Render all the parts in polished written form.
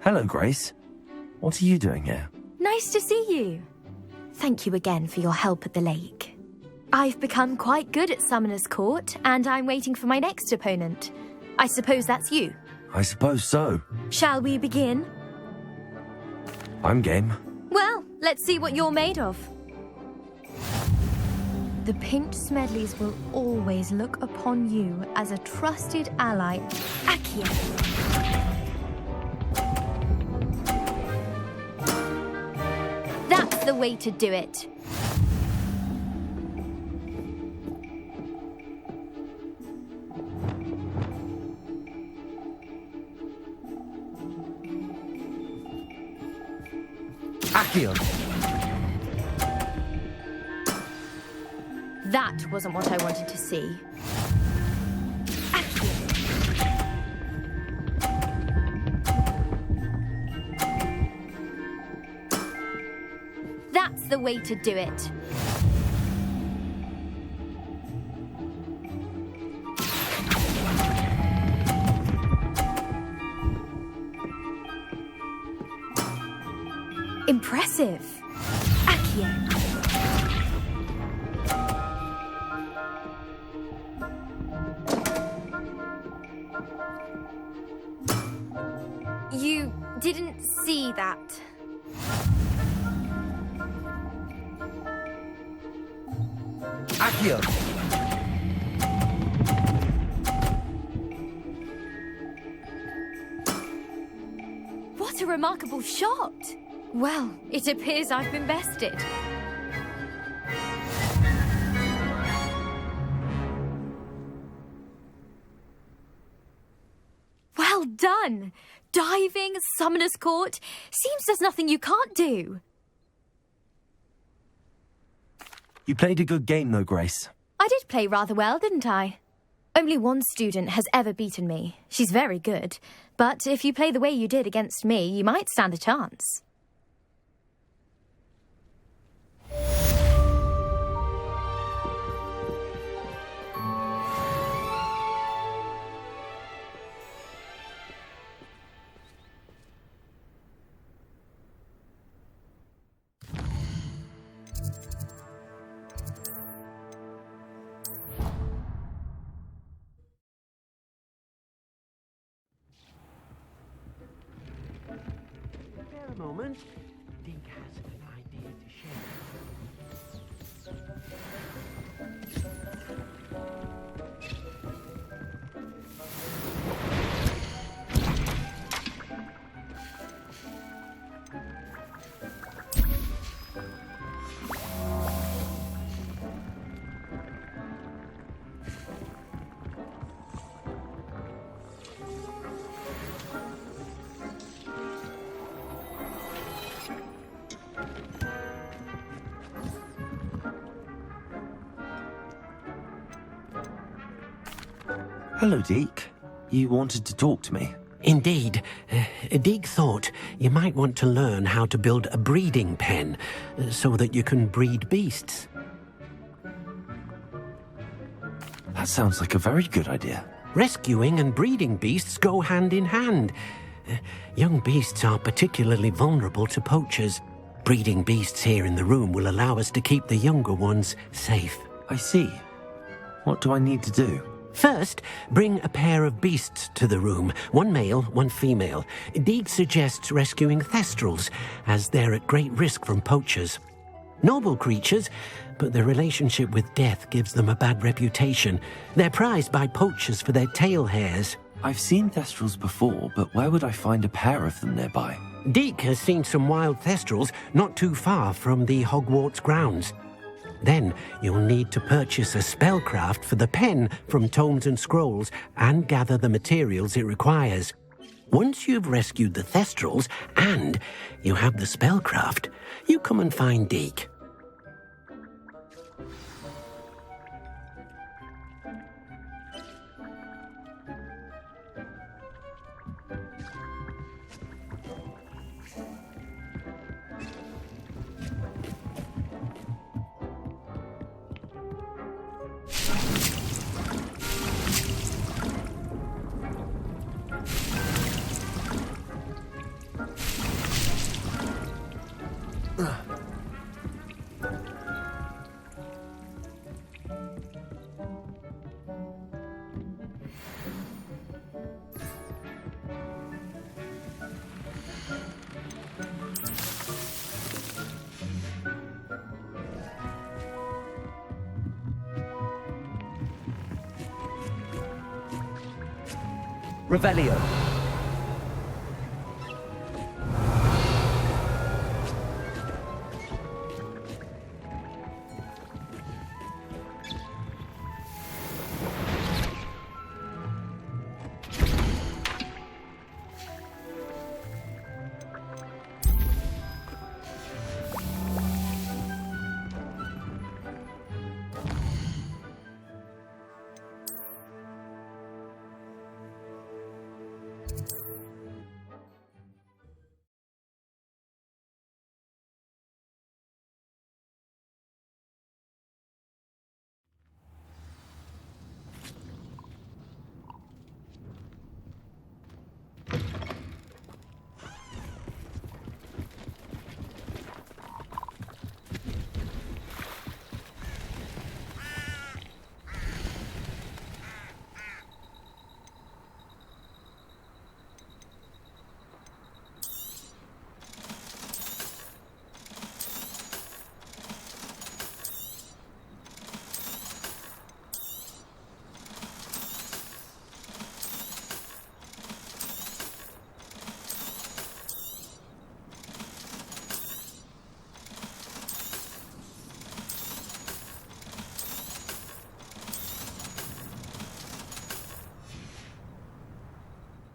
Hello, Grace. What are you doing here? Nice to see you. Thank you again for your help at the lake. I've become quite good at Summoner's Court, and I'm waiting for my next opponent. I suppose that's you. I suppose so. Shall we begin? I'm game. Well, let's see what you're made of. The Pinked Smedleys will always look upon you as a trusted ally. Akia. That's the way to do it. Akion! That wasn't what I wanted to see. That's the way to do it. Impressive. Akio. You didn't see that. Akio! What a remarkable shot! Well, it appears I've been bested. Well done! Diving, Summoner's Court. Seems there's nothing you can't do. You played a good game, though, Grace. I did play rather well, didn't I? Only one student has ever beaten me. She's very good. But if you play the way you did against me, you might stand a chance. Spare a moment. Dink has an idea to share. Hello, Deke. You wanted to talk to me? Indeed. Deek thought you might want to learn how to build a breeding pen so that you can breed beasts. That sounds like a very good idea. Rescuing and breeding beasts go hand in hand. Young beasts are particularly vulnerable to poachers. Breeding beasts here in the room will allow us to keep the younger ones safe. I see. What do I need to do? First, bring a pair of beasts to the room. One male, one female. Deeg suggests rescuing thestrals, as they're at great risk from poachers. Noble creatures, but their relationship with death gives them a bad reputation. They're prized by poachers for their tail hairs. I've seen thestrals before, but where would I find a pair of them nearby? Deek has seen some wild thestrals not too far from the Hogwarts grounds. Then you'll need to purchase a spellcraft for the pen from Tomes and Scrolls and gather the materials it requires. Once you've rescued the thestrals and you have the spellcraft, you come and find Deek. Revelio.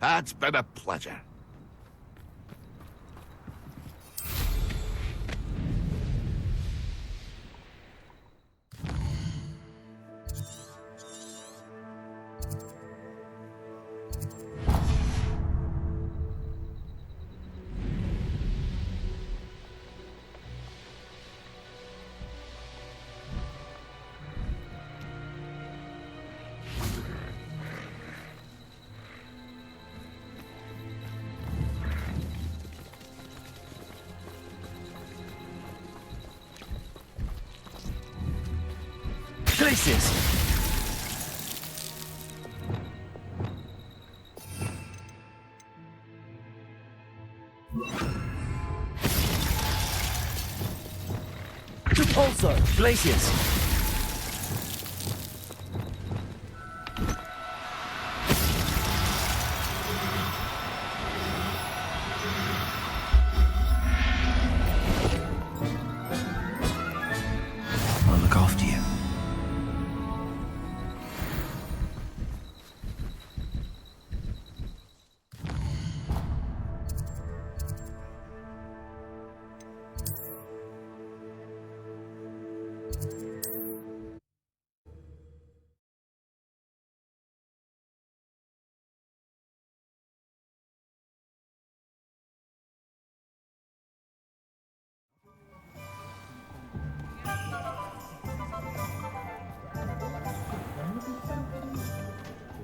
It's been a pleasure. Places! Repulsor. Glaciers! I'll look after you.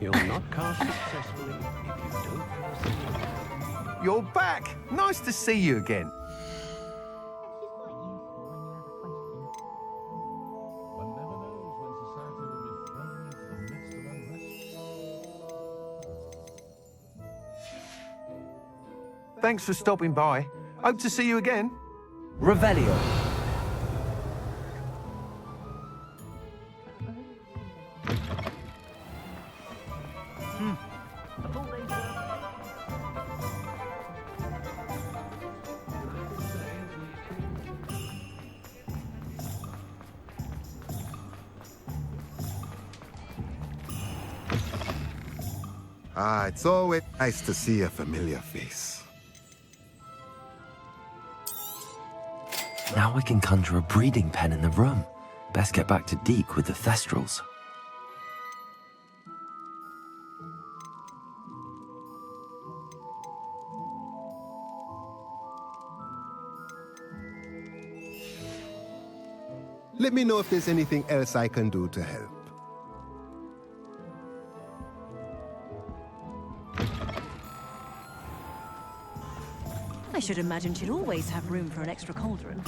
You'll not cast successfully if you don't cast. You're back! Nice to see you again. Thanks for stopping by. Hope to see you again. Revelio. It's always nice to see a familiar face. Now we can conjure a breeding pen in the room. Best get back to Deke with the Thestrals. Let me know if there's anything else I can do to help. I should imagine she'd always have room for an extra cauldron.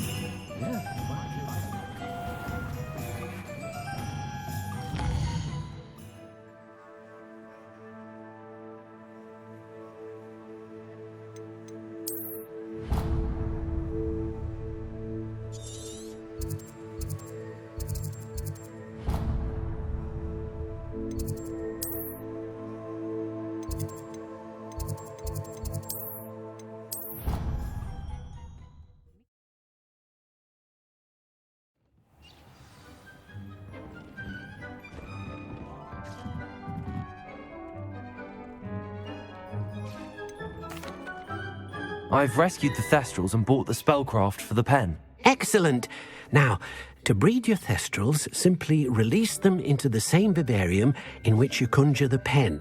I've rescued the Thestrals and bought the spellcraft for the pen. Excellent. Now, to breed your Thestrals, simply release them into the same vivarium in which you conjure the pen.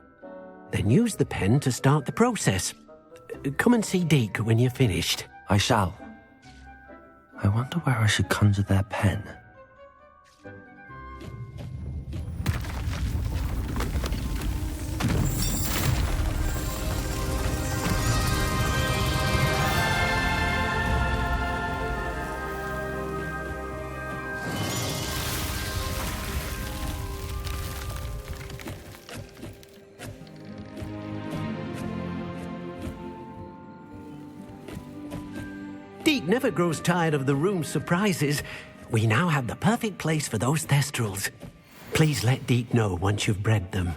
Then use the pen to start the process. Come and see Deke when you're finished. I shall. I wonder where I should conjure their pen. Deke never grows tired of the room's surprises. We now have the perfect place for those Thestrals. Please let Deke know once you've bred them.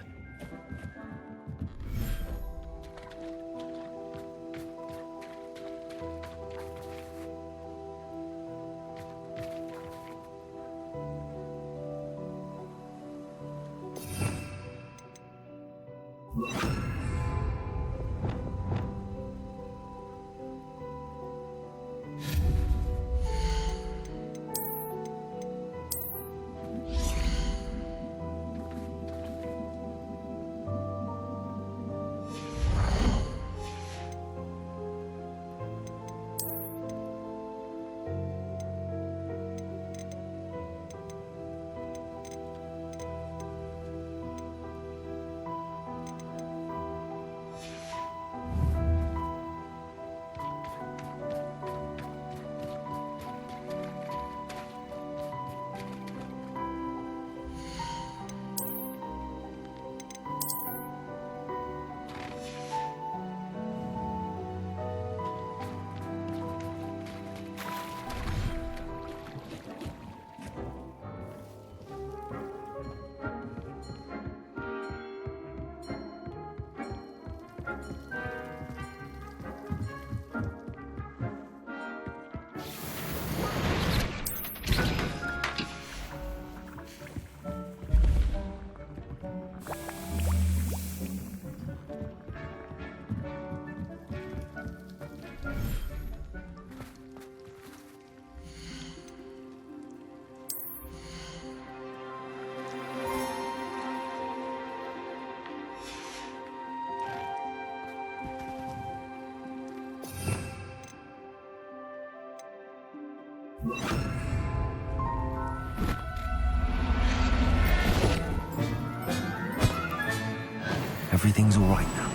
Everything's all right now.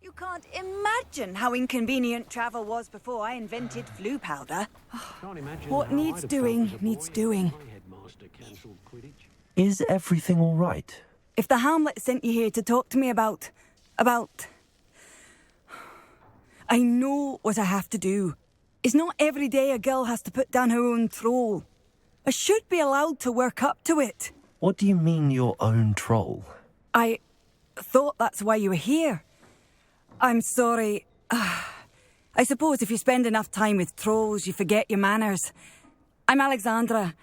You can't imagine how inconvenient travel was before I invented flu powder. What needs doing, needs doing. Is everything all right? If the Hamlet sent you here to talk to me about... I know what I have to do. It's not every day a girl has to put down her own troll. I should be allowed to work up to it. What do you mean, your own troll? I thought that's why you were here. I'm sorry. I suppose if you spend enough time with trolls, you forget your manners. I'm Alexandra.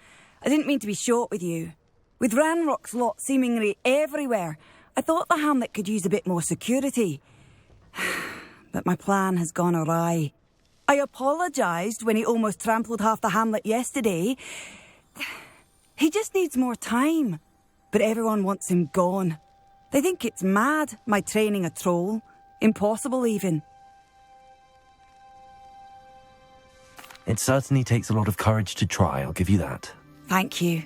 I didn't mean to be short with you. With Ranrock's lot seemingly everywhere, I thought the Hamlet could use a bit more security. But my plan has gone awry. I apologised when he almost trampled half the Hamlet yesterday. He just needs more time. But everyone wants him gone. They think it's mad, my training a troll. Impossible, even. It certainly takes a lot of courage to try, I'll give you that. Thank you.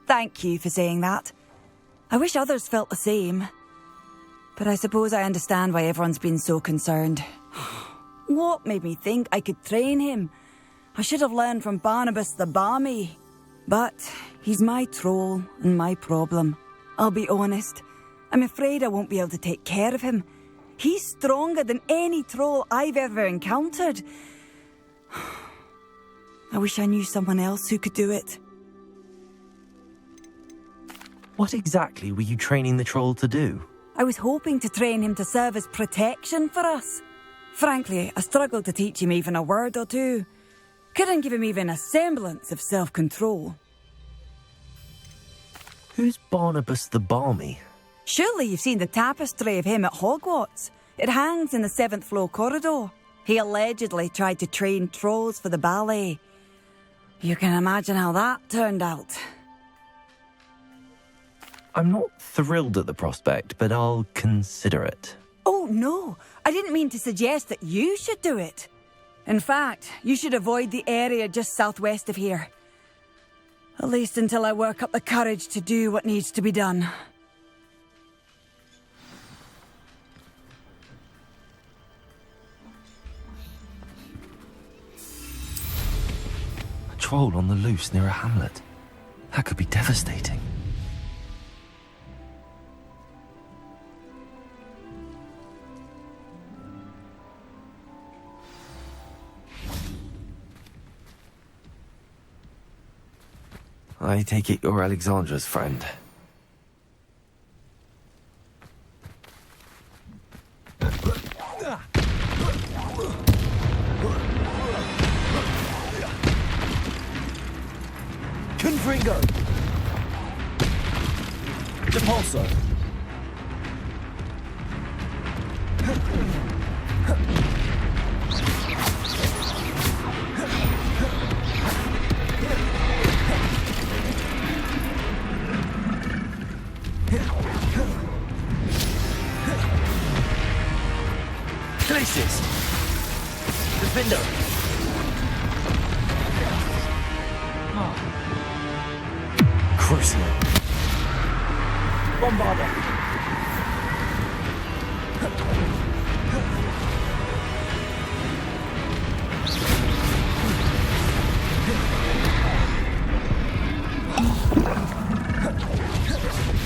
Thank you for saying that. I wish others felt the same. But I suppose I understand why everyone's been so concerned. What made me think I could train him? I should have learned from Barnabas the Balmy. But he's my troll and my problem. I'll be honest. I'm afraid I won't be able to take care of him. He's stronger than any troll I've ever encountered. I wish I knew someone else who could do it. What exactly were you training the troll to do? I was hoping to train him to serve as protection for us. Frankly, I struggled to teach him even a word or two. Couldn't give him even a semblance of self-control. Who's Barnabas the Balmy? Surely you've seen the tapestry of him at Hogwarts. It hangs in the 7th floor corridor. He allegedly tried to train trolls for the ballet. You can imagine how that turned out. I'm not thrilled at the prospect, but I'll consider it. Oh, no. I didn't mean to suggest that you should do it. In fact, you should avoid the area just southwest of here. At least until I work up the courage to do what needs to be done. A troll on the loose near a hamlet. That could be devastating. I take it you're Alexandra's friend. Confringo! Depulso! Glacius! Defender! Crucial! Bombarder!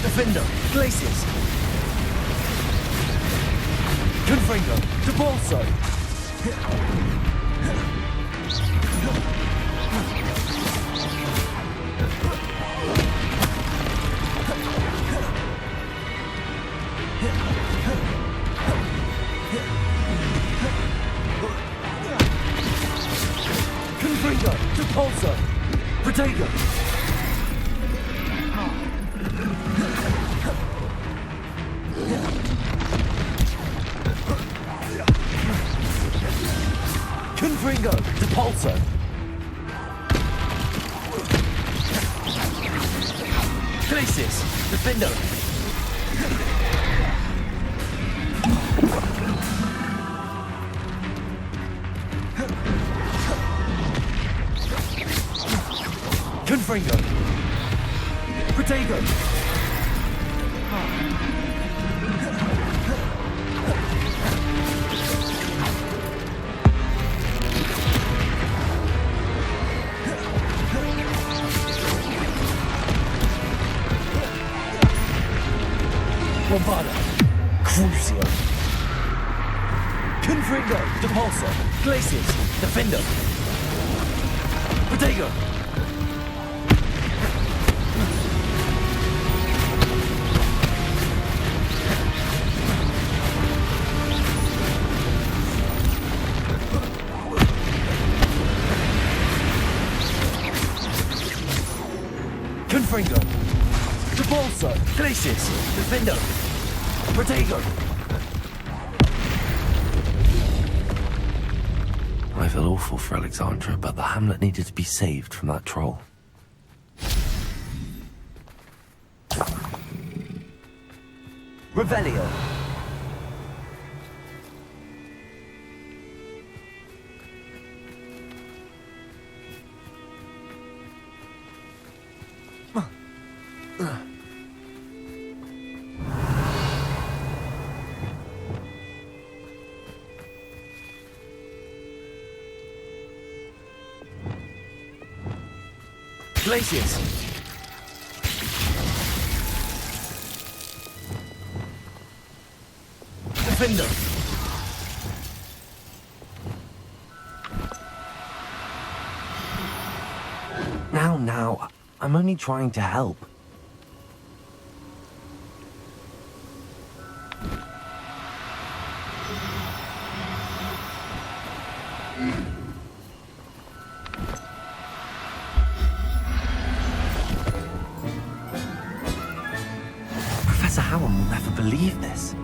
Defender! Glacius! Confringo! Depulso! Confringo! Depulso! Protego! Confringo! Depulso! Glacis! Defendo! Confringo! Protego! Bombarda! Crucio! Confringo! Depulso! Glacis! Defendo! Protego! Confringo! Depulso! Glacis! Defendo! Protego! I feel awful for Alexandra, but the hamlet needed to be saved from that troll. Revelio! Glacius! Defender! Now, I'm only trying to help. Professor Howard will never believe this.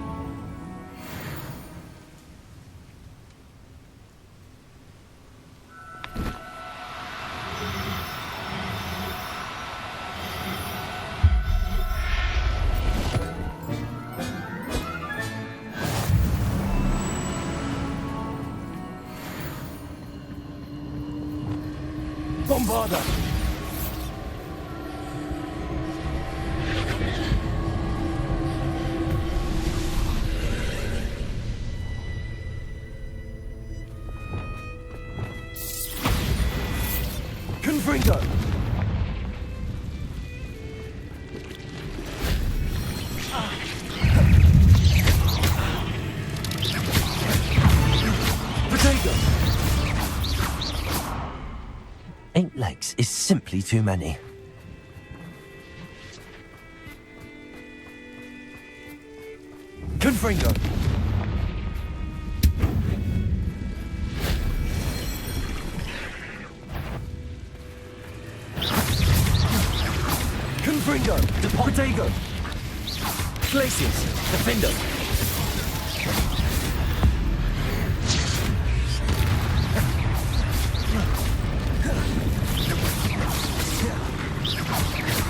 Bombarda! Confringo! Protego! 8 legs is simply too many. Confringo! Confringo! Protego! Glacius! Defendo!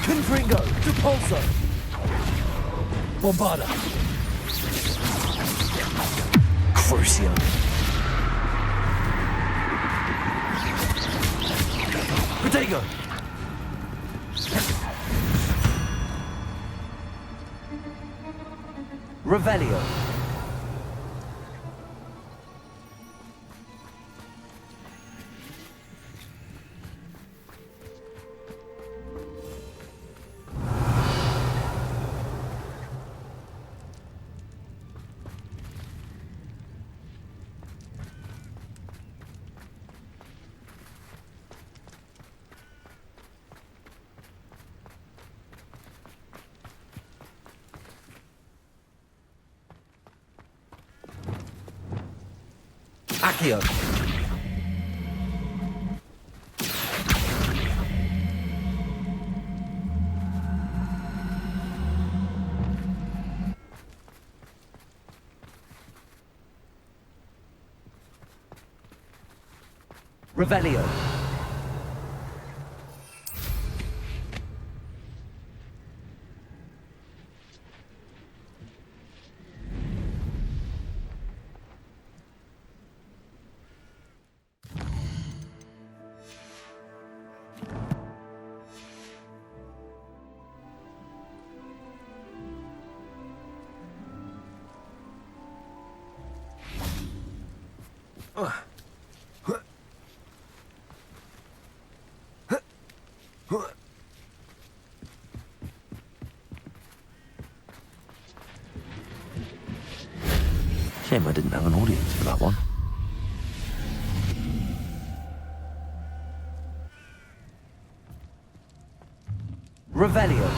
Confringo! Depulso! Bombarda! Crucio! Protego! Revelio! Accio! Revelio. Shame I didn't have an audience for that one. Revelio.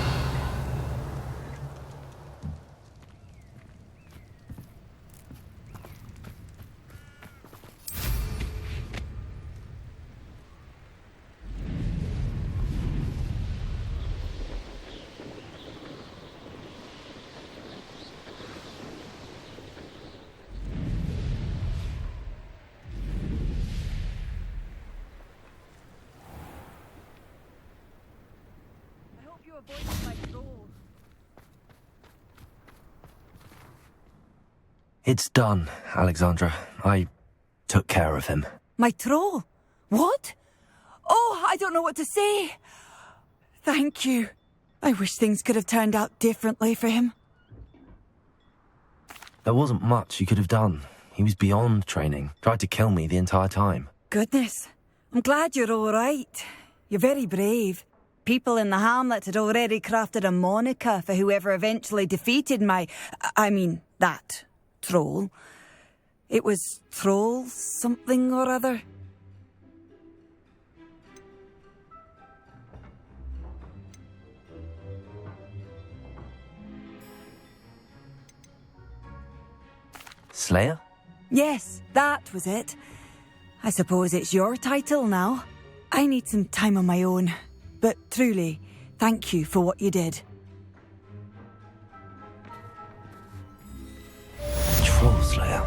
I hope you avoided my troll. It's done, Alexandra. I took care of him. My troll? What? Oh, I don't know what to say. Thank you. I wish things could have turned out differently for him. There wasn't much you could have done. He was beyond training. Tried to kill me the entire time. Goodness. I'm glad you're all right. You're very brave. People in the hamlet had already crafted a moniker for whoever eventually defeated that troll. It was Troll something or other. Slayer? Yes, that was it. I suppose it's your title now. I need some time on my own. But truly, thank you for what you did. Troll Slayer.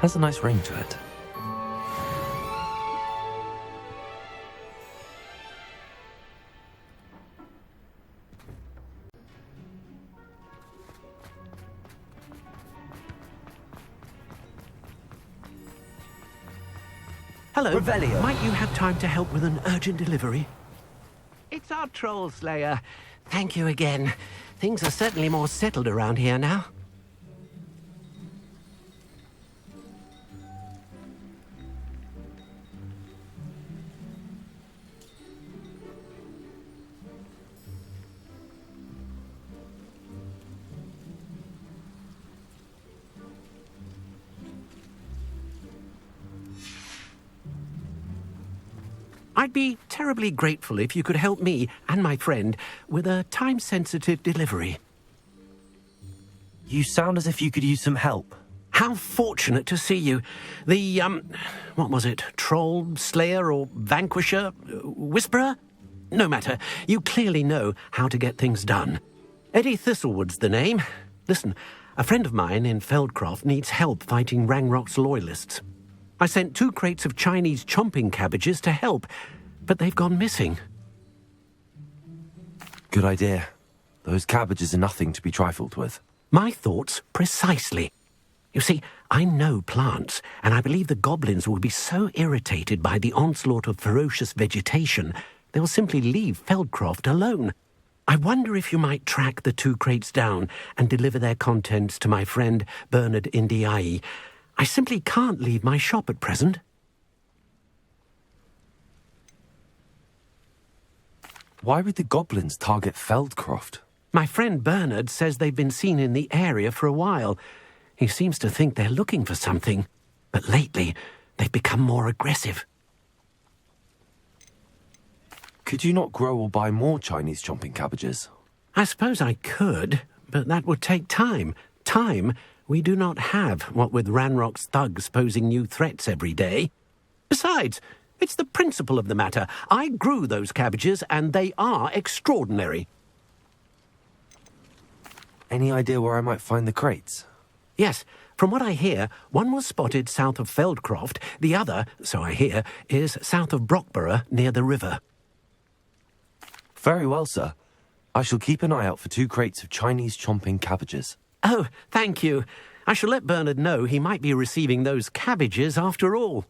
Has a nice ring to it. Hello. Revelio. Might you have time to help with an urgent delivery? It's our troll slayer. Thank you again. Things are certainly more settled around here now. I'd be terribly grateful if you could help me and my friend with a time-sensitive delivery. You sound as if you could use some help. How fortunate to see you. The, what was it? Troll, Slayer, or Vanquisher? Whisperer? No matter. You clearly know how to get things done. Eddie Thistlewood's the name. Listen, a friend of mine in Feldcroft needs help fighting Rangrock's loyalists. I sent 2 crates of Chinese chomping cabbages to help, but they've gone missing. Good idea. Those cabbages are nothing to be trifled with. My thoughts precisely. You see, I know plants, and I believe the goblins will be so irritated by the onslaught of ferocious vegetation, they'll simply leave Feldcroft alone. I wonder if you might track the 2 crates down and deliver their contents to my friend Bernard Indiai. I simply can't leave my shop at present. Why would the goblins target Feldcroft? My friend Bernard says they've been seen in the area for a while. He seems to think they're looking for something, but lately they've become more aggressive. Could you not grow or buy more Chinese chomping cabbages? I suppose I could, but that would take time. Time we do not have, what with Ranrock's thugs posing new threats every day. Besides, it's the principle of the matter. I grew those cabbages, and they are extraordinary. Any idea where I might find the crates? Yes, from what I hear, one was spotted south of Feldcroft, the other, so I hear, is south of Brockborough near the river. Very well, sir. I shall keep an eye out for 2 crates of Chinese chomping cabbages. Oh, thank you. I shall let Bernard know he might be receiving those cabbages after all.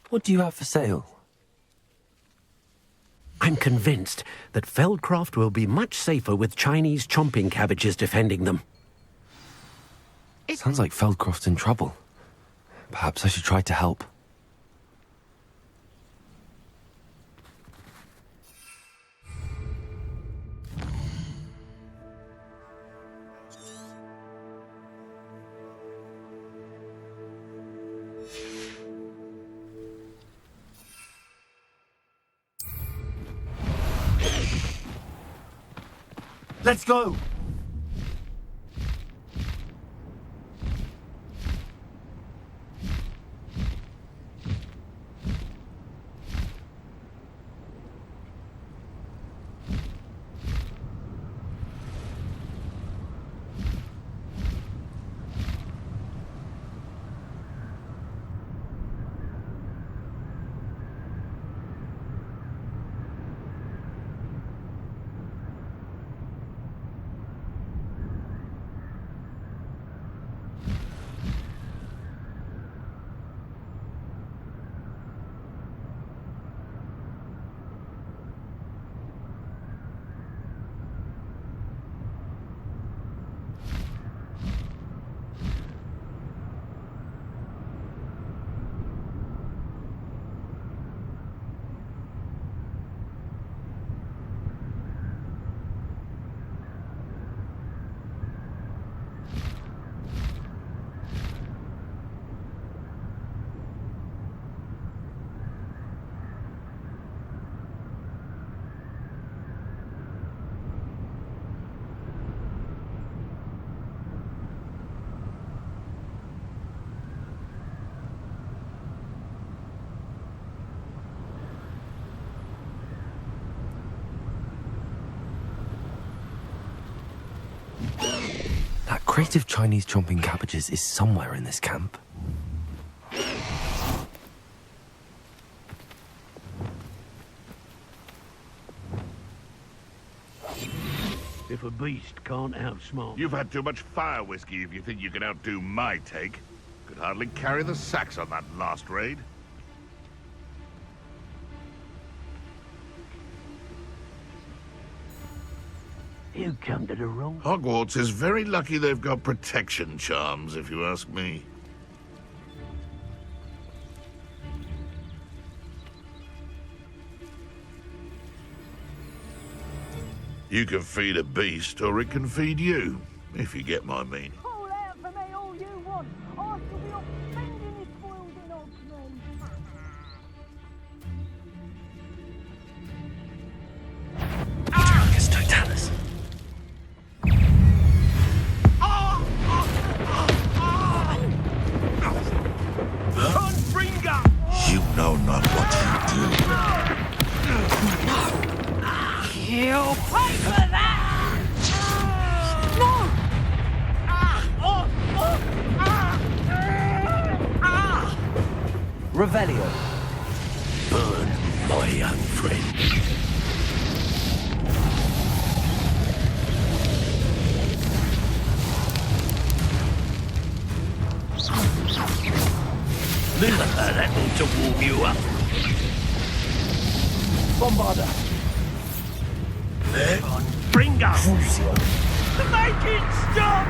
What do you have for sale? I'm convinced that Feldcroft will be much safer with Chinese chomping cabbages defending them. Sounds like Feldcroft's in trouble. Perhaps I should try to help. Let's go! That crate of Chinese chomping cabbages is somewhere in this camp. If a beast can't outsmart... You've had too much fire whiskey if you think you can outdo my take. Could hardly carry the sacks on that last raid. You come to the wrong... Hogwarts is very lucky they've got protection charms, if you ask me. You can feed a beast, or it can feed you, if you get my meaning. Call out for me all you want. I shall be off spending this spoiled in Oxford. Drunkus Totalis. You know not what you do. You'll pay for that! No! Revelio. Burn, my young friend. That ought to warm you up. Bombarda. Bring up! Crucio. Make it stop!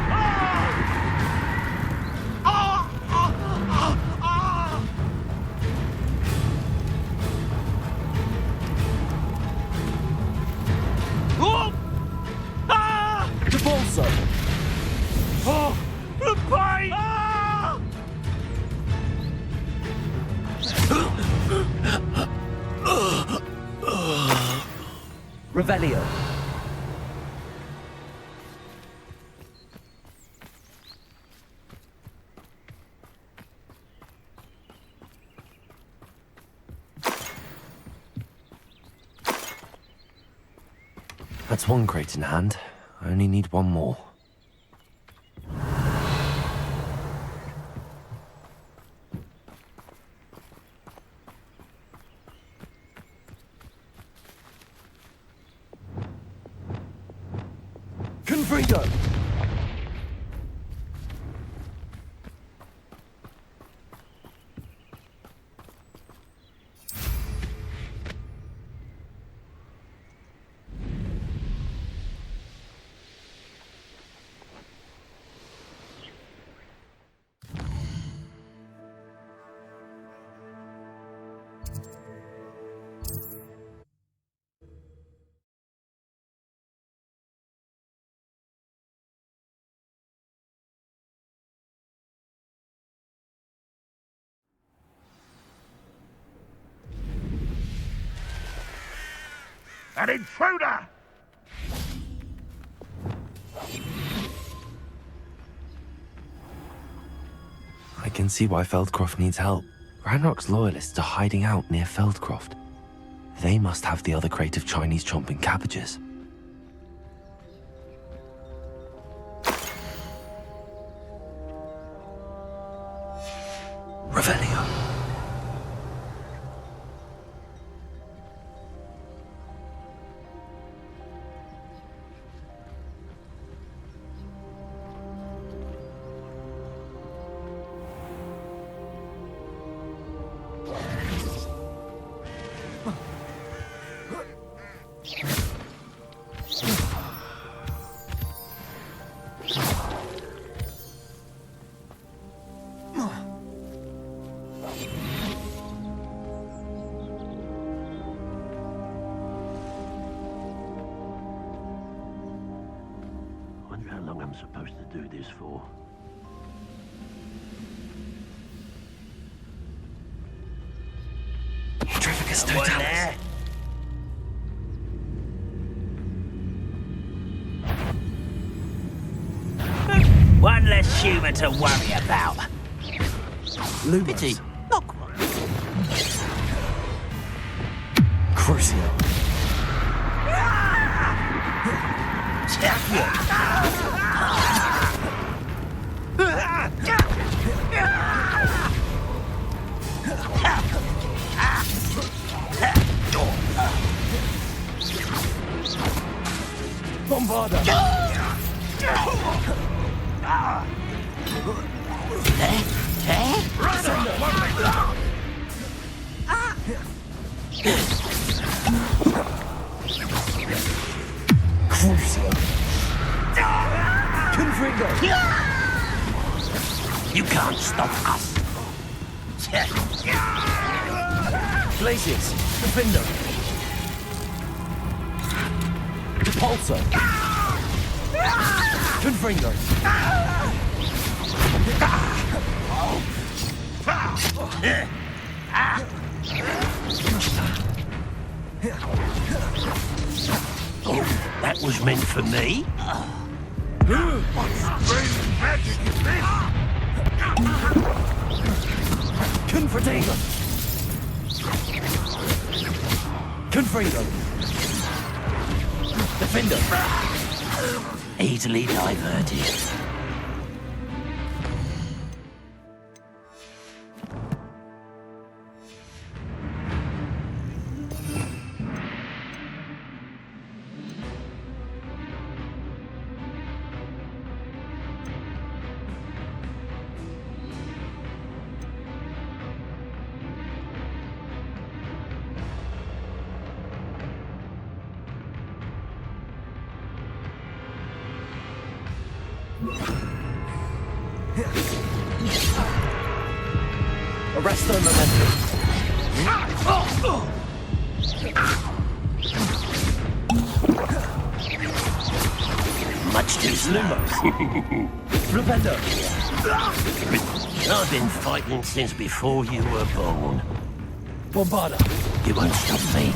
Debolso. Oh, the pain! Revelio. That's one crate in hand. I only need one more. Confringo! An intruder! I can see why Feldcroft needs help. Ranrock's loyalists are hiding out near Feldcroft. They must have the other crate of Chinese chomping cabbages. Revelio. Wonder how long I'm supposed to do this for. Terrificus totalis. One less human to worry about. Lumos. Pity. Not quite. Crucio. Bombarda! Crucio. Confringo! You can't stop us. Glacius! Defender! Repulsor! Confringo! Oh, that was meant for me. What strange magic is this? Confringo! Confringo! Defender! Easily diverted. Arresto momentum! Much too slow. Flipendo! I've been fighting since before you were born. Bombarda! You won't stop me.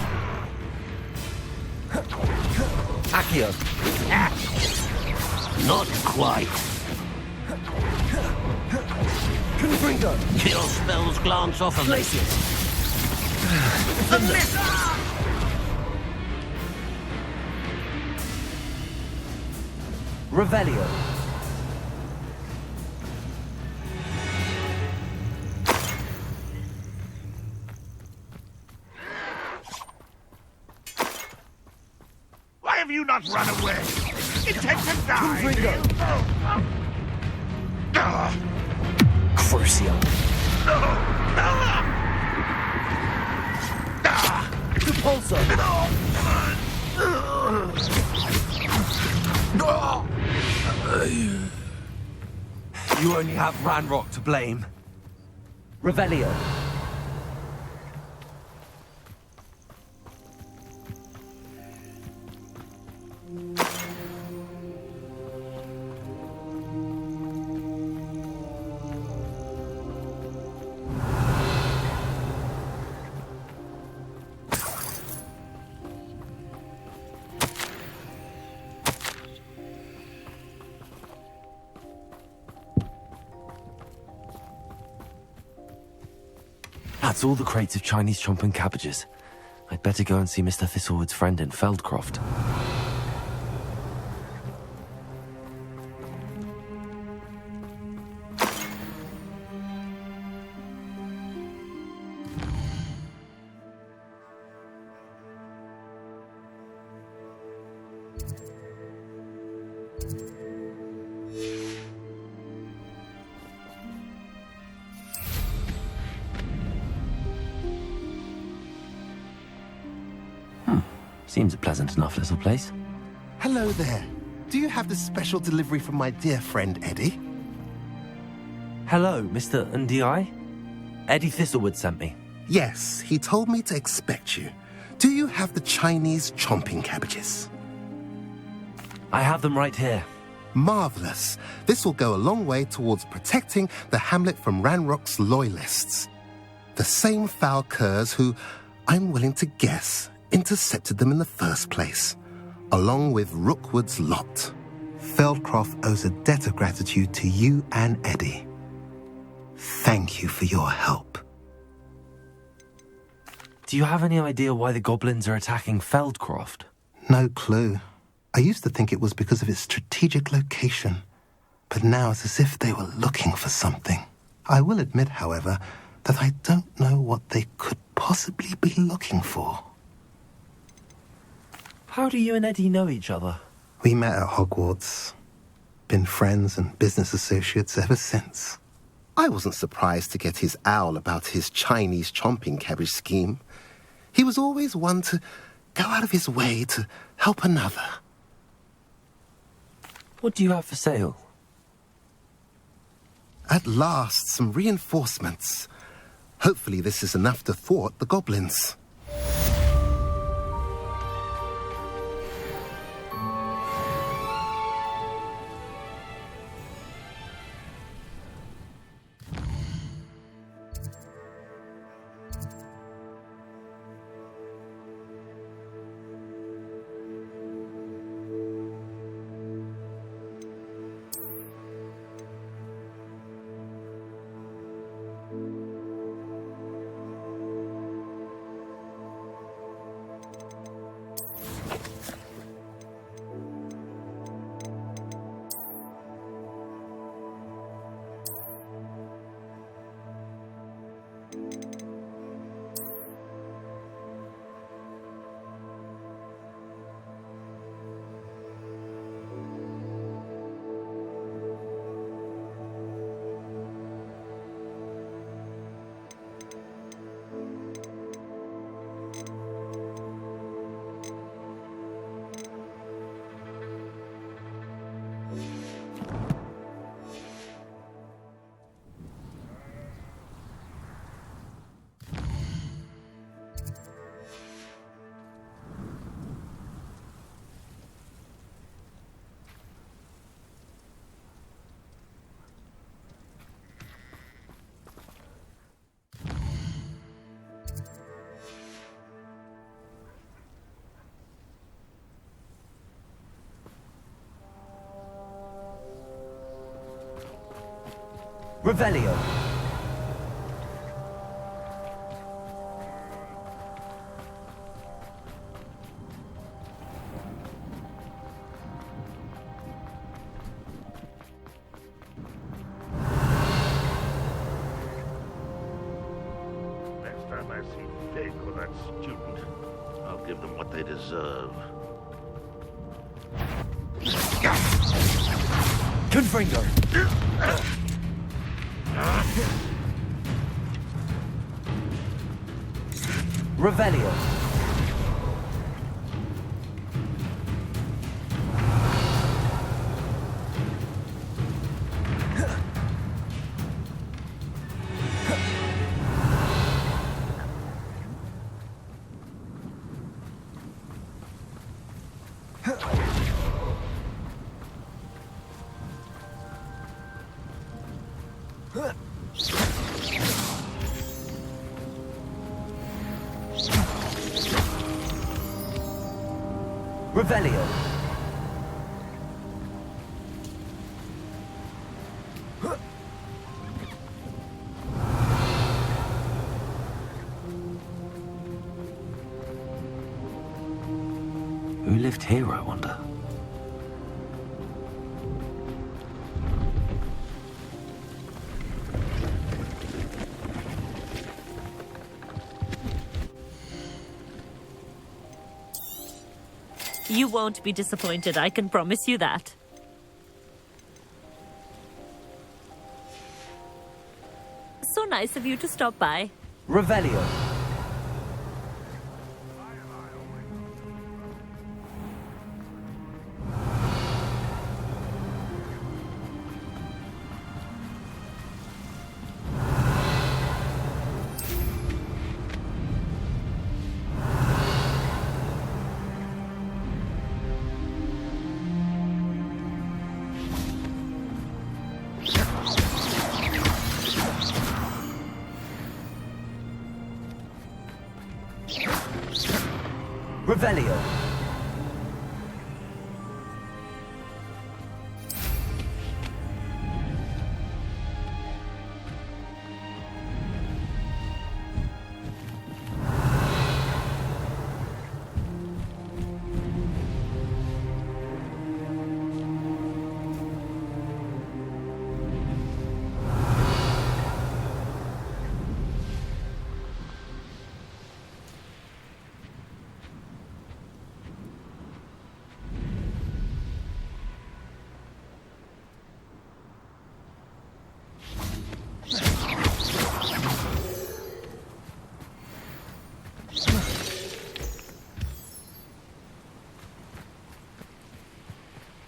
Accio! Not quite. Confringo! Your spells glance off of me. Revelio! Why have you not run away! Intend to die! Crucio. Repulsor! You only have Ranrock to blame. Revelio. That's all the crates of Chinese chomping cabbages. I'd better go and see Mr. Thistlewood's friend in Feldcroft. Seems a pleasant enough little place. Hello there. Do you have the special delivery from my dear friend Eddie? Hello, Mr. Ndi. Eddie Thistlewood sent me. Yes, he told me to expect you. Do you have the Chinese chomping cabbages? I have them right here. Marvelous. This will go a long way towards protecting the hamlet from Ranrock's loyalists. The same foul curs who, I'm willing to guess, intercepted them in the first place, along with Rookwood's lot. Feldcroft owes a debt of gratitude to you and Eddie. Thank you for your help. Do you have any idea why the goblins are attacking Feldcroft? No clue. I used to think it was because of its strategic location, but now it's as if they were looking for something. I will admit, however, that I don't know what they could possibly be looking for. How do you and Eddie know each other? We met at Hogwarts. Been friends and business associates ever since. I wasn't surprised to get his owl about his Chinese chomping cabbage scheme. He was always one to go out of his way to help another. What do you have for sale? At last, some reinforcements. Hopefully this is enough to thwart the goblins. Revelio. Next time I see Dick or that student, I'll give them what they deserve. Confringo. Revelio. Revelio. Who lived here, I wonder? You won't be disappointed, I can promise you that. So nice of you to stop by. Revelio. Revelio.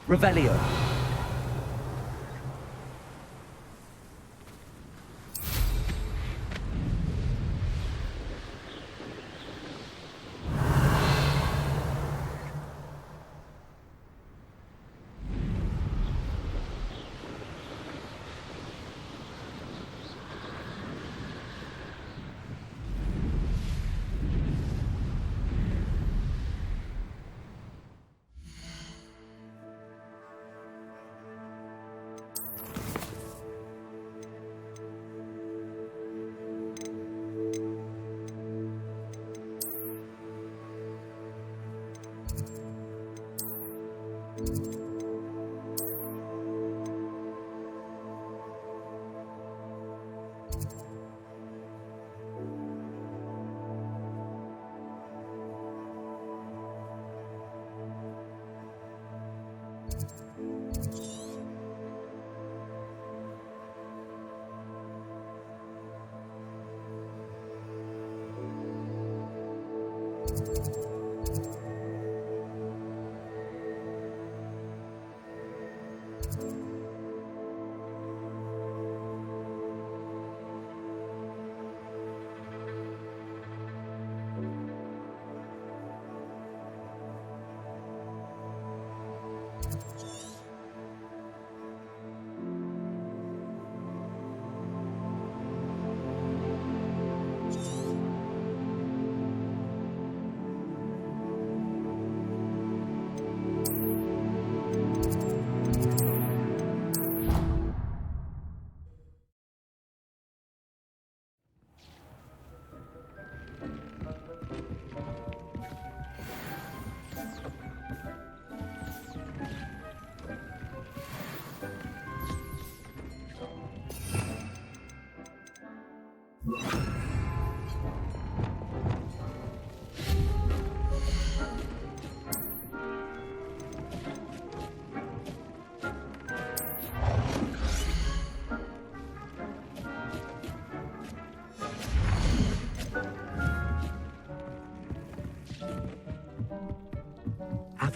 Revelio.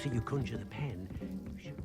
after you conjure the pen, you should...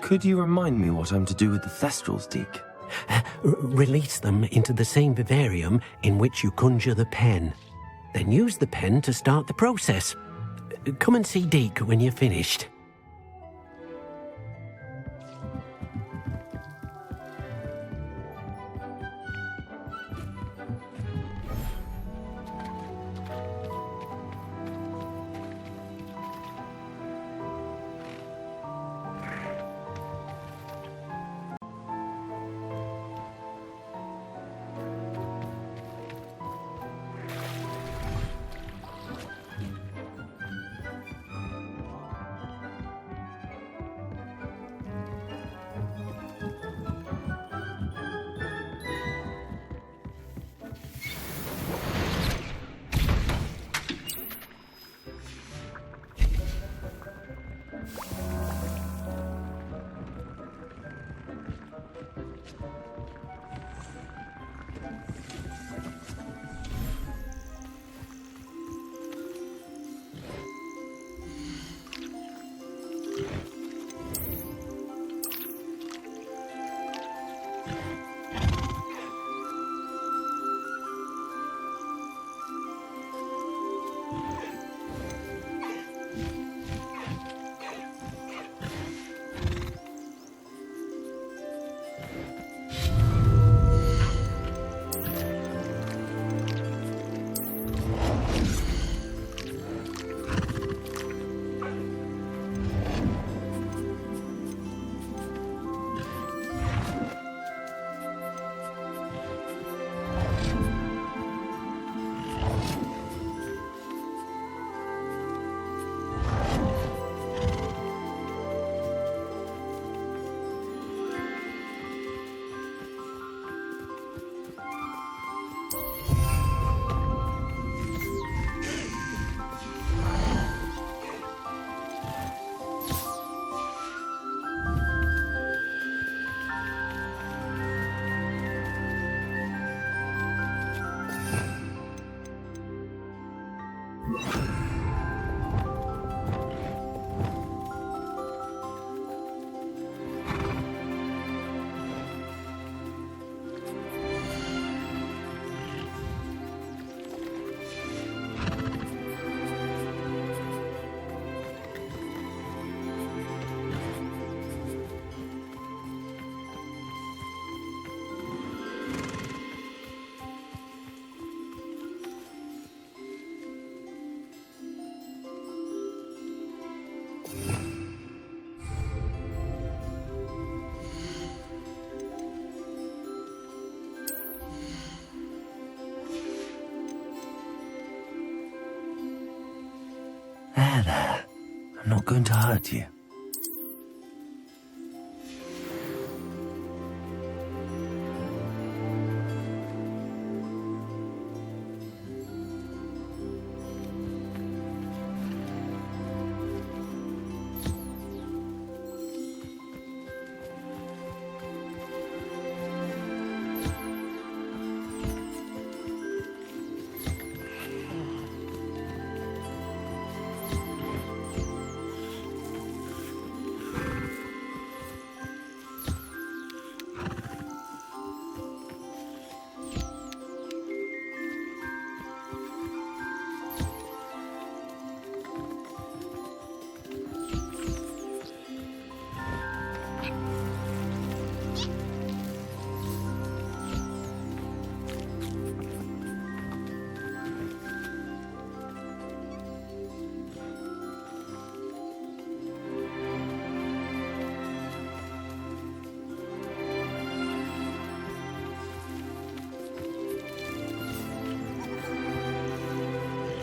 Could you remind me what I'm to do with the Thestrals, Deke? Release them into the same vivarium in which you conjure the pen. Then use the pen to start the process. Come and see Deke when you're finished. There. I'm not going to hurt you.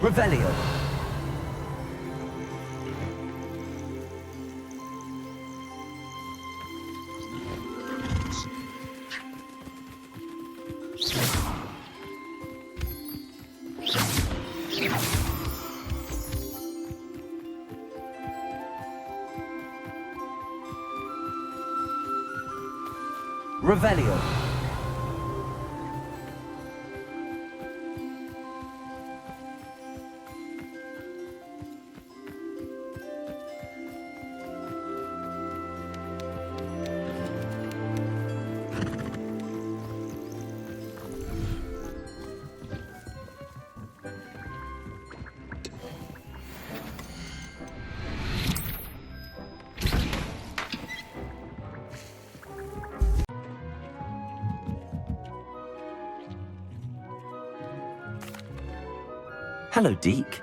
Revelio. Revelio. Hello, Deke.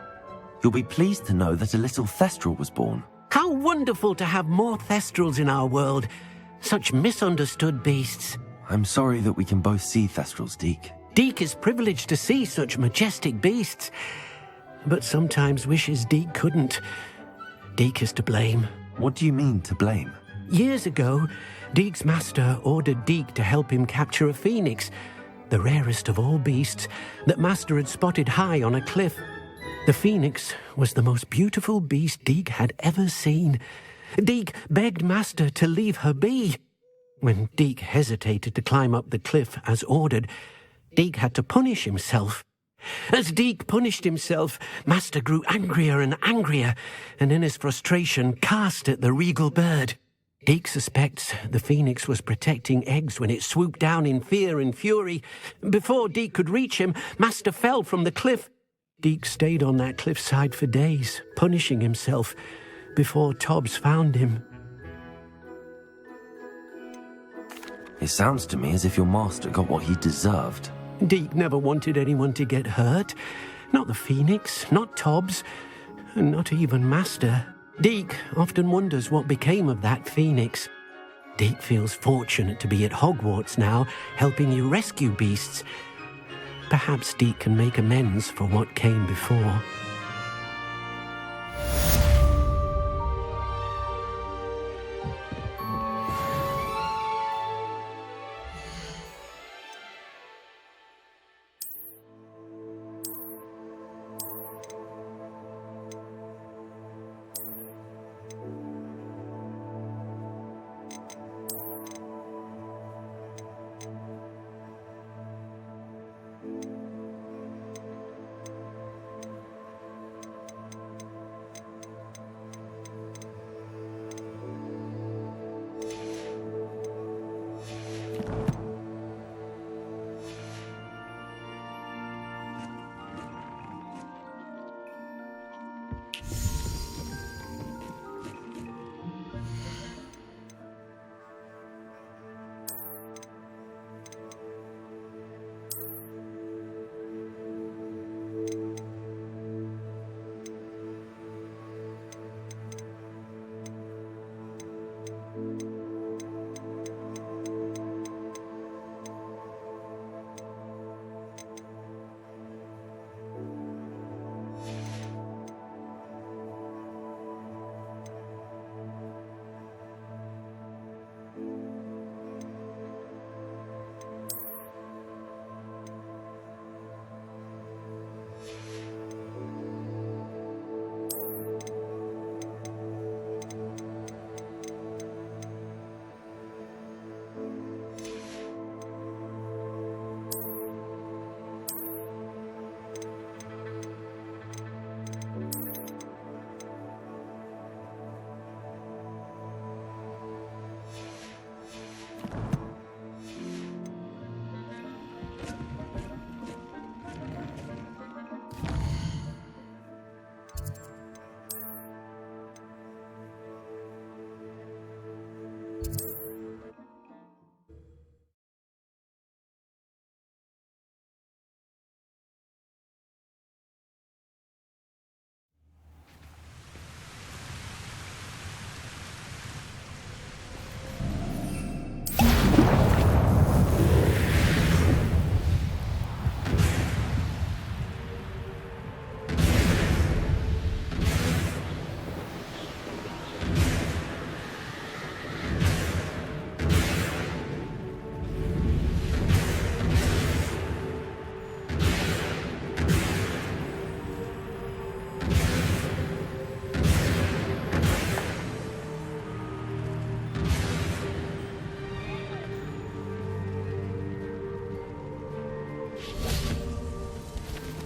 You'll be pleased to know that a little Thestral was born. How wonderful to have more Thestrals in our world. Such misunderstood beasts. I'm sorry that we can both see Thestrals, Deke. Deke is privileged to see such majestic beasts, but sometimes wishes Deke couldn't. Deke is to blame. What do you mean, to blame? Years ago, Deke's master ordered Deke to help him capture a phoenix, the rarest of all beasts, that Master had spotted high on a cliff. The phoenix was the most beautiful beast Deke had ever seen. Deke begged Master to leave her be. When Deke hesitated to climb up the cliff as ordered, Deke had to punish himself. As Deke punished himself, Master grew angrier and angrier, and in his frustration cast at the regal bird. Deke suspects the phoenix was protecting eggs when it swooped down in fear and fury. Before Deke could reach him, Master fell from the cliff. Deke stayed on that cliffside for days, punishing himself, before Tobbs found him. It sounds to me as if your master got what he deserved. Deke never wanted anyone to get hurt. Not the phoenix, not Tobbs, and not even Master. Deke often wonders what became of that phoenix. Deke feels fortunate to be at Hogwarts now, helping you rescue beasts. Perhaps Deke can make amends for what came before.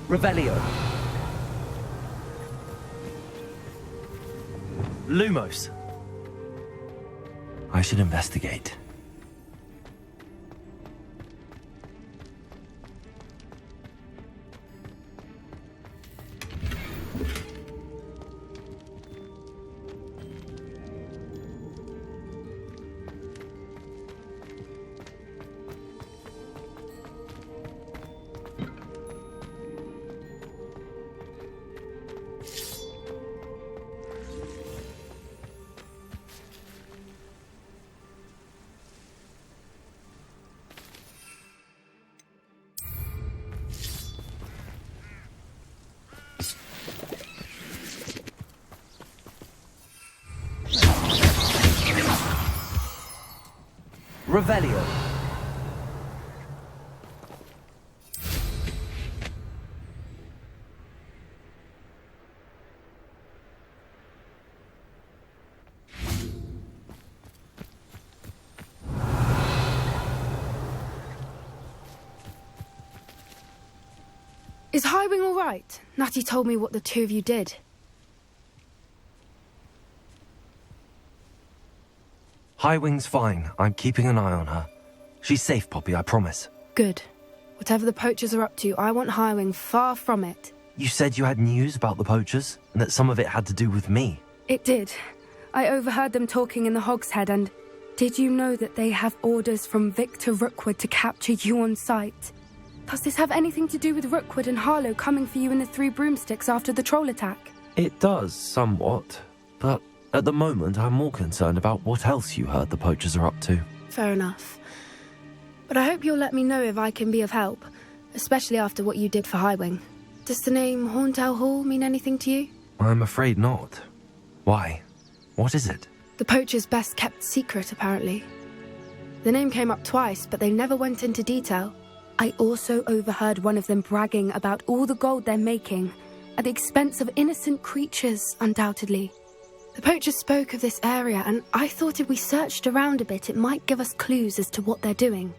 Revelio. Lumos. I should investigate. Revelio. Is Highwing all right? Natty told me what the two of you did. Highwing's fine. I'm keeping an eye on her. She's safe, Poppy, I promise. Good. Whatever the poachers are up to, I want Highwing far from it. You said you had news about the poachers, and that some of it had to do with me. It did. I overheard them talking in the Hogshead, and did you know that they have orders from Victor Rookwood to capture you on sight? Does this have anything to do with Rookwood and Harlow coming for you in the Three Broomsticks after the troll attack? It does, somewhat. But at the moment, I'm more concerned about what else you heard the poachers are up to. Fair enough. But I hope you'll let me know if I can be of help, especially after what you did for Highwing. Does the name Horntail Hall mean anything to you? I'm afraid not. Why? What is it? The poachers' best kept secret, apparently. The name came up twice, but they never went into detail. I also overheard one of them bragging about all the gold they're making, at the expense of innocent creatures, undoubtedly. The poachers spoke of this area, and I thought if we searched around a bit, it might give us clues as to what they're doing.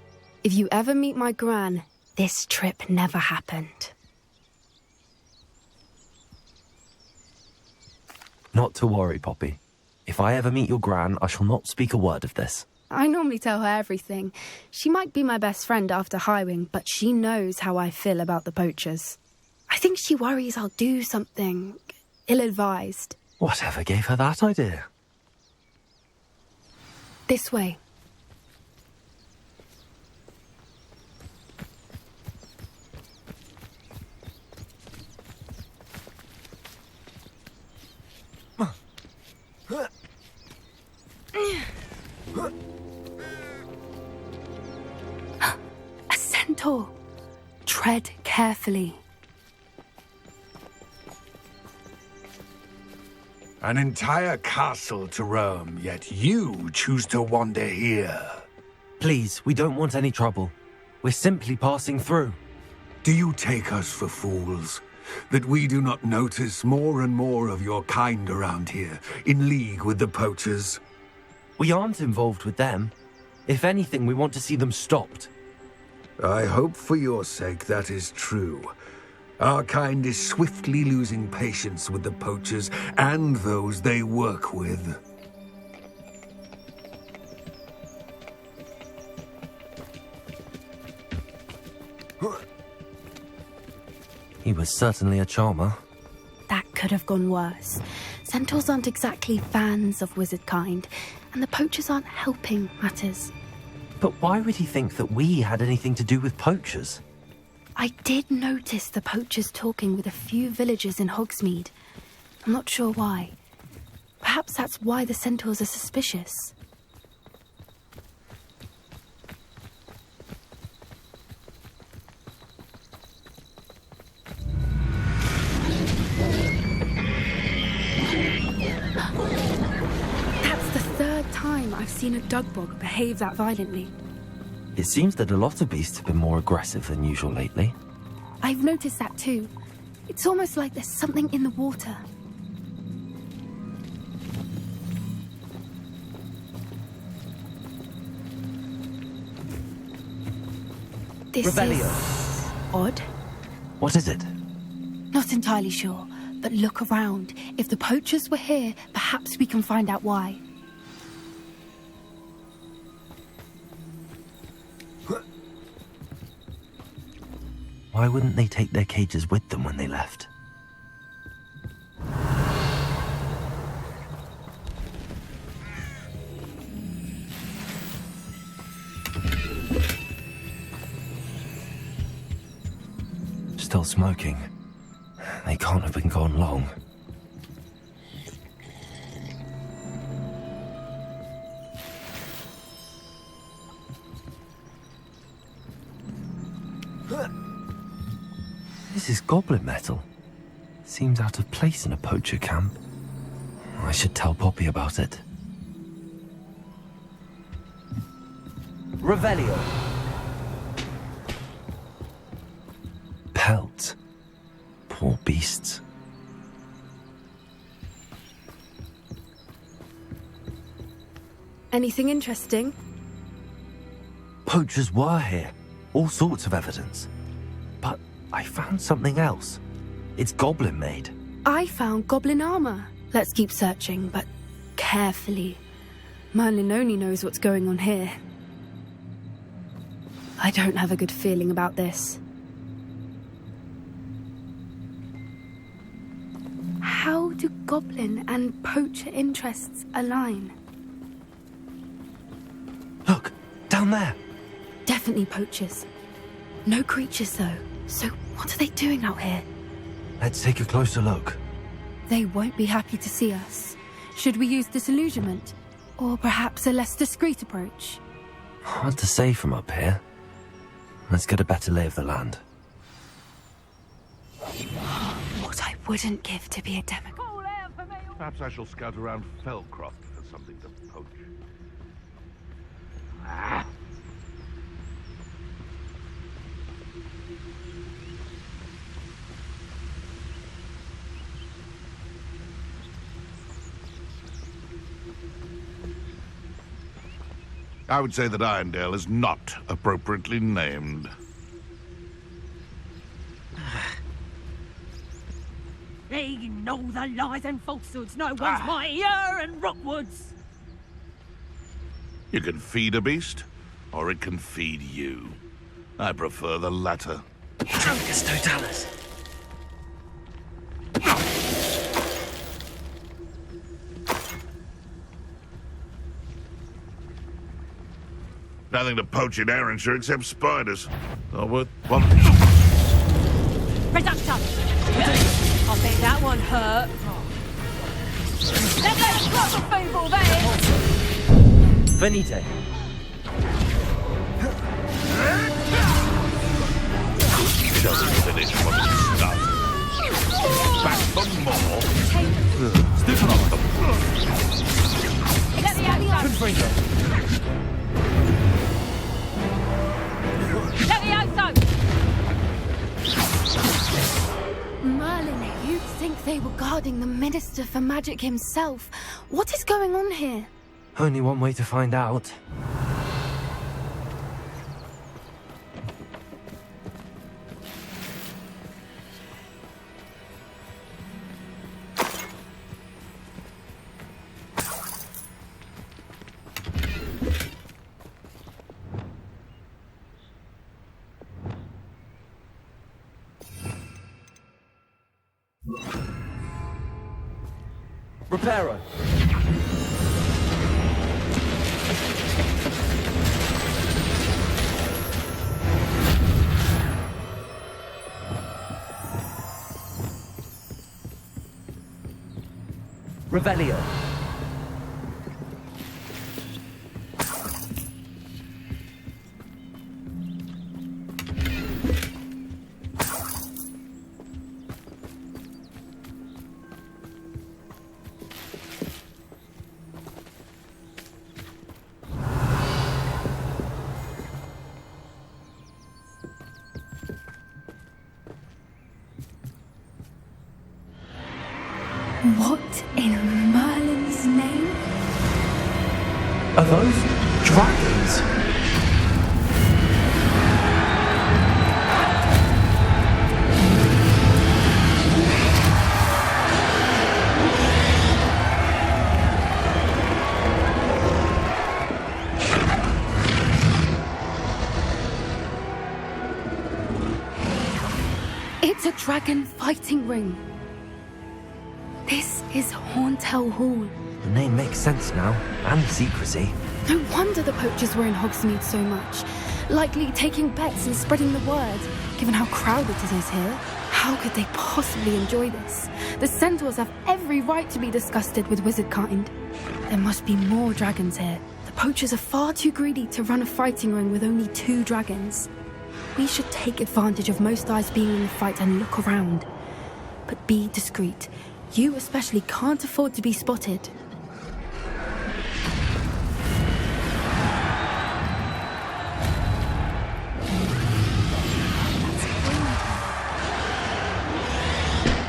If you ever meet my gran, this trip never happened. Not to worry, Poppy. If I ever meet your gran, I shall not speak a word of this. I normally tell her everything. She might be my best friend after Highwing, but she knows how I feel about the poachers. I think she worries I'll do something ill-advised. Whatever gave her that idea? This way. A centaur. Tread carefully. An entire castle to roam, yet you choose to wander here. Please, we don't want any trouble. We're simply passing through. Do you take us for fools? That we do not notice more and more of your kind around here, in league with the poachers? We aren't involved with them. If anything, we want to see them stopped. I hope for your sake that is true. Our kind is swiftly losing patience with the poachers and those they work with. He was certainly a charmer. That could have gone worse. Centaurs aren't exactly fans of wizard kind, and the poachers aren't helping matters. But why would he think that we had anything to do with poachers? I did notice the poachers talking with a few villagers in Hogsmeade. I'm not sure why. Perhaps that's why the centaurs are suspicious. That's the third time I've seen a dugbog behave that violently. It seems that a lot of beasts have been more aggressive than usual lately. I've noticed that too. It's almost like there's something in the water. This Revelio. is odd. What is it? Not entirely sure, but look around. If the poachers were here, perhaps we can find out why. Why wouldn't they take their cages with them when they left? Still smoking. They can't have been gone long. This is goblin metal. Seems out of place in a poacher camp. I should tell Poppy about it. Revelio. Pelt. Poor beasts. Anything interesting? Poachers were here. All sorts of evidence. But I found something else. It's goblin made. I found goblin armor. Let's keep searching, but carefully. Merlin only knows what's going on here. I don't have a good feeling about this. How do goblin and poacher interests align? Look, down there. Definitely poachers. No creatures, though. So what are they doing out here? Let's take a closer look. They won't be happy to see us. Should we use disillusionment? Or perhaps a less discreet approach? Hard to say from up here. Let's get a better lay of the land. What I wouldn't give to be a demigod. Perhaps I shall scout around Felcroft for something to poach. Ah. I would say that Irondale is not appropriately named. They know the lies and falsehoods no one's mightier and Rockwoods. You can feed a beast, or it can feed you. I prefer the latter. Truncus totalis. Nothing to poach in Arrynshire except spiders. Not worth one. Reductor! I bet that one hurt. Let's drop the feeble then! Venite. It doesn't finish what it starts. Back for more. Stiffen up them. Let the outside. Let the outside. Merlin, you'd think they were guarding the Minister for Magic himself. What is going on here? Only one way to find out. Reparo. Revelio. What in Merlin's name? Are those dragons? It's a dragon fighting ring. This is Horntail Hall. The name makes sense now, and the secrecy. No wonder the poachers were in Hogsmeade so much. Likely taking bets and spreading the word, given how crowded it is here. How could they possibly enjoy this? The centaurs have every right to be disgusted with wizard kind. There must be more dragons here. The poachers are far too greedy to run a fighting ring with only 2 dragons. We should take advantage of most eyes being in the fight and look around. But be discreet. You especially can't afford to be spotted.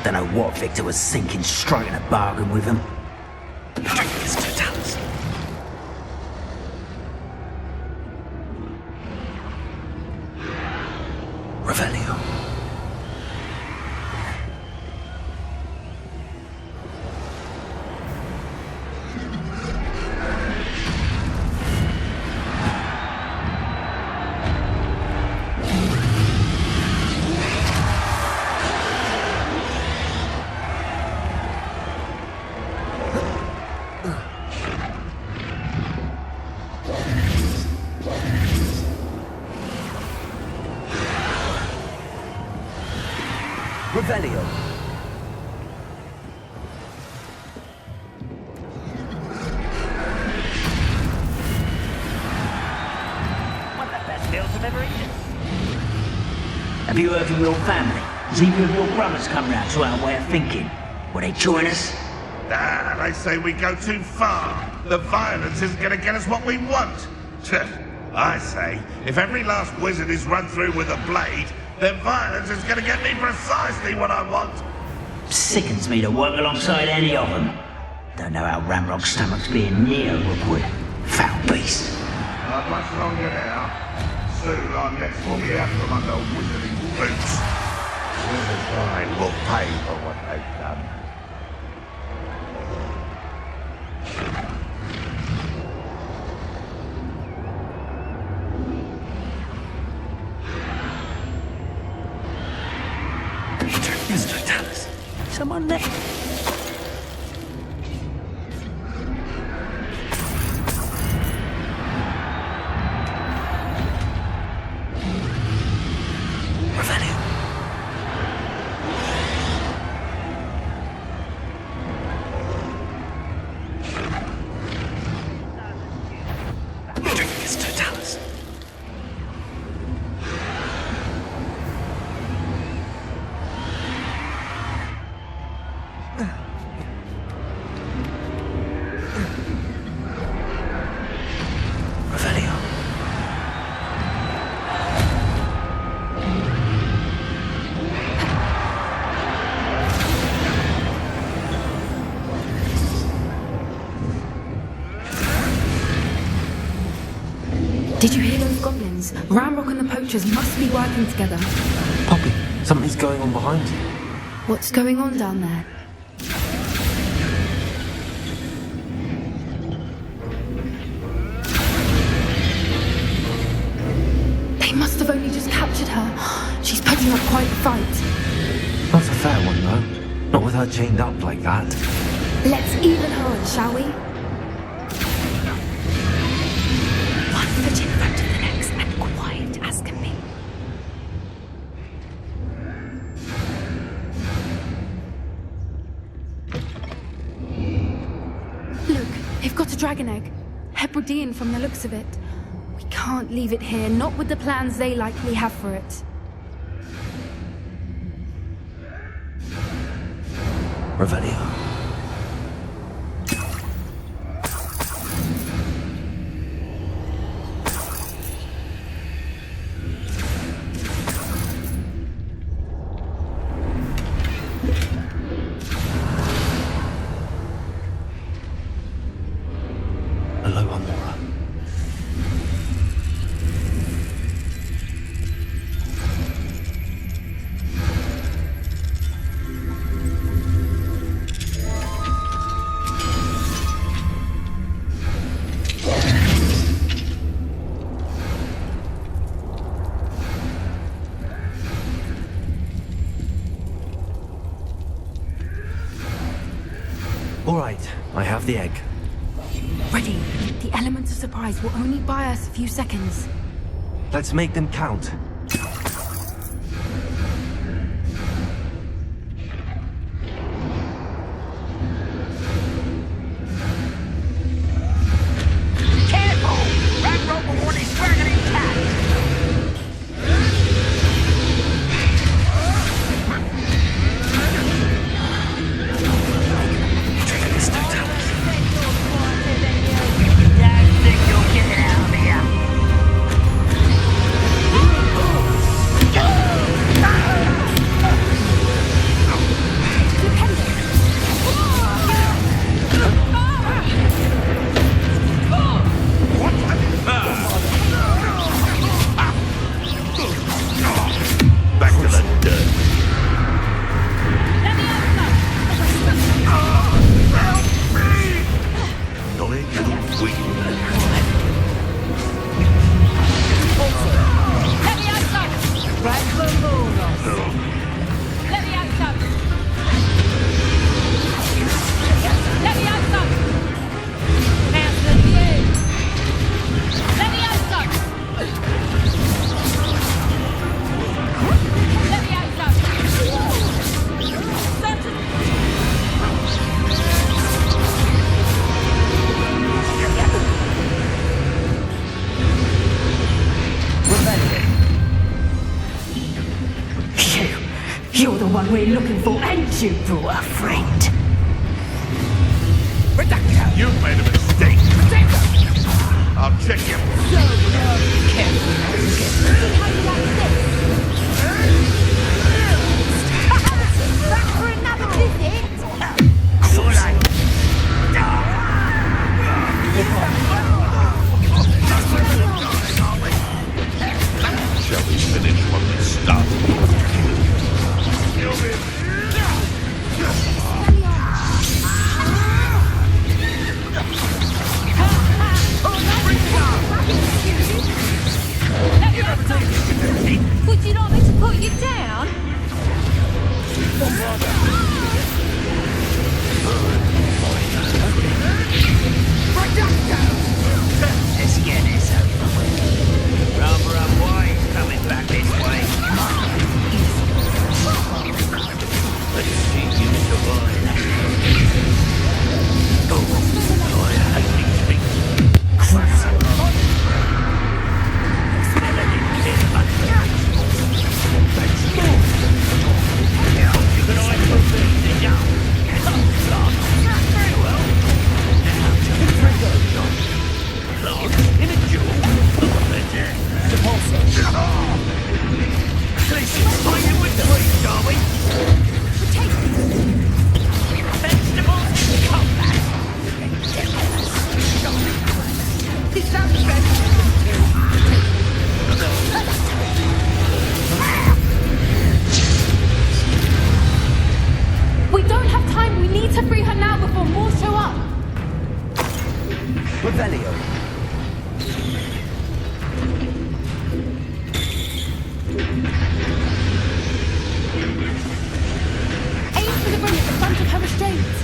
Don't know what Victor was thinking, striking a bargain with him. Truncus totalis. Revelio. Revelio. One of the best meals I've ever eaten. Have you heard from your family? Has either of your brothers come round to our way of thinking? Will they join us? Ah, they say we go too far. The violence isn't going to get us what we want. I say, if every last wizard is run through with a blade, then violence is going to get me precisely what I want. Sickens me to work alongside any of them. Don't know how Ramrock's stomach's being near Rookwood. Foul beast. Not much longer now. Soon our necks will be out from under wizarding boots. Wizards' mind will pay for what they've done. Someone there. Did you hear those goblins? Ramrock and the poachers must be working together. Poppy, something's going on behind you. What's going on down there? They must have only just captured her. She's putting up quite a fight. Not a fair one, though. Not with her chained up like that. Let's even her on, shall we? One foot in front of the next and quiet as can be. Look, they've got a dragon egg. Hebridean from the looks of it. We can't leave it here, not with the plans they likely have for it. Revelio. Aloha, Mora. All right, I have the egg. Ready. The element of surprise will only buy us a few seconds. Let's make them count. Careful! Ramrock will want his dragon intact! Don't think you'll get it out of here! You're the one we're looking for, and you brought a friend. You've made a mistake. I'll check you. Back for another visit? Shall we finish what we started? Would you like me to put you down? Let's get this over with. Rather unwise coming back this way. Let's see you survive. Oh, I hate these things. We don't have time. We need to free her now before more show up. Revelio. Aim for the ring at the front of her restraints.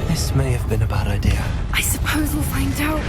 This may have been a bad idea. I suppose we'll find out.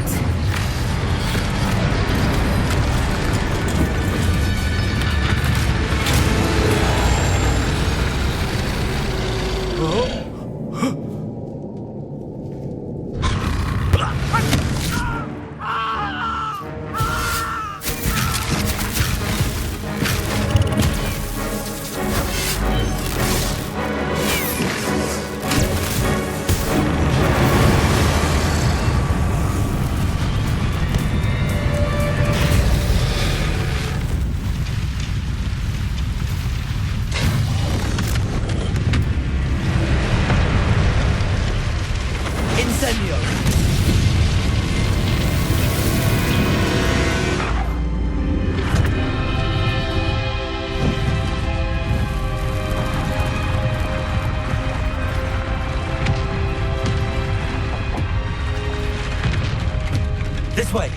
This way.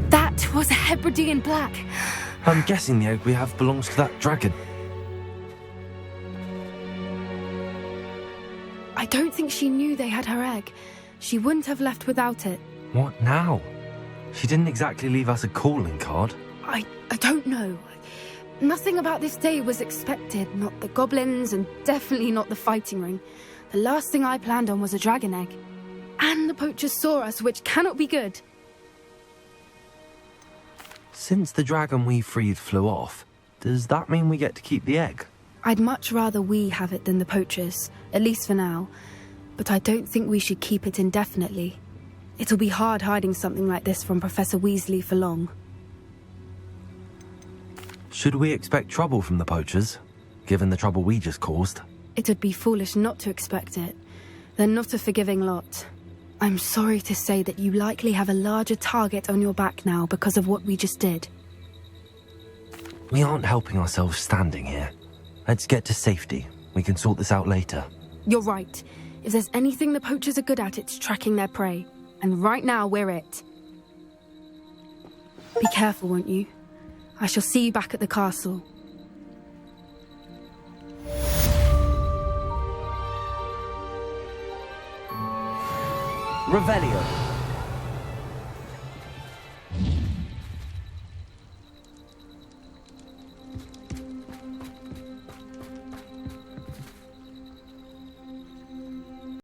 That was a Hebridean black. I'm guessing the egg we have belongs to that dragon. I don't think she knew they had her egg. She wouldn't have left without it. What now? She didn't exactly leave us a calling card. I don't know. Nothing about this day was expected. Not the goblins, and definitely not the fighting ring. The last thing I planned on was a dragon egg. And the poachers saw us, which cannot be good. Since the dragon we freed flew off, does that mean we get to keep the egg? I'd much rather we have it than the poachers, at least for now. But I don't think we should keep it indefinitely. It'll be hard hiding something like this from Professor Weasley for long. Should we expect trouble from the poachers, given the trouble we just caused? It would be foolish not to expect it. They're not a forgiving lot. I'm sorry to say that you likely have a larger target on your back now because of what we just did. We aren't helping ourselves standing here. Let's get to safety. We can sort this out later. You're right. If there's anything the poachers are good at, it's tracking their prey. And right now, we're it. Be careful, won't you? I shall see you back at the castle. Revelio.